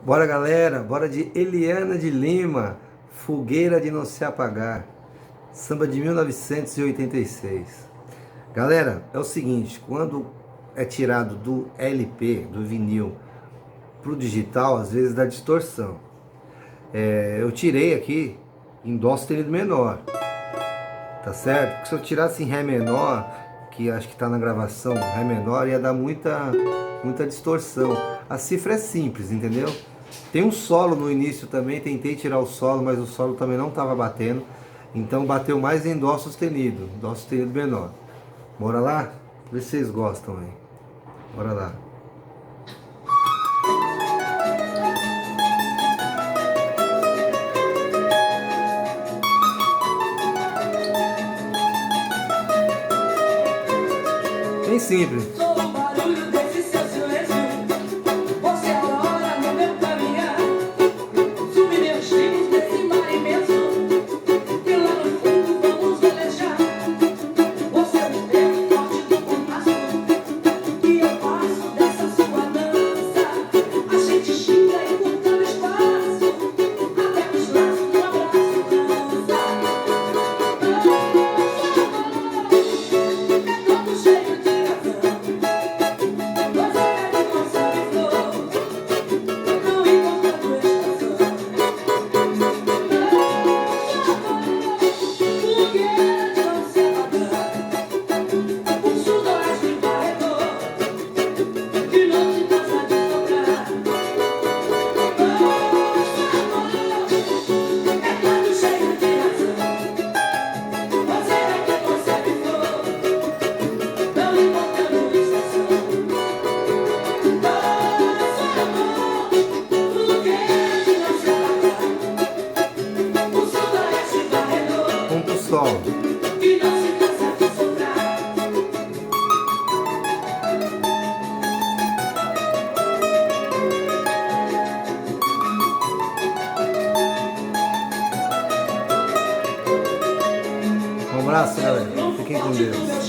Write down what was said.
Bora galera, bora de Eliana de Lima, Fogueira de Não Se Apagar, samba de 1986. Galera, é o seguinte, quando é tirado do LP, do vinil, pro digital, às vezes dá distorção. Eu tirei aqui em Dó sustenido menor, tá certo? Porque se eu tirasse em Ré menor, que acho que tá na gravação, Ré menor, ia dar muita distorção. A cifra é simples, entendeu? Tem um solo no início também, tentei tirar o solo, mas o solo também não estava batendo. Então bateu mais em Dó sustenido menor. Bora lá? Vê se vocês gostam aí. Bora lá. Bem simples. Sou o barulho desse seu silêncio. Você é a hora no meu caminhar. Sube meus ricos desse mar imenso. E lá no fundo vamos velejar. Você é o tempo forte do compasso. E eu passo dessa sua dança. A gente xinga encurtando espaço. Até os laços no abraço dança. É todo cheio de Vamos pro sol. Um abraço, galera. Fiquem com Deus.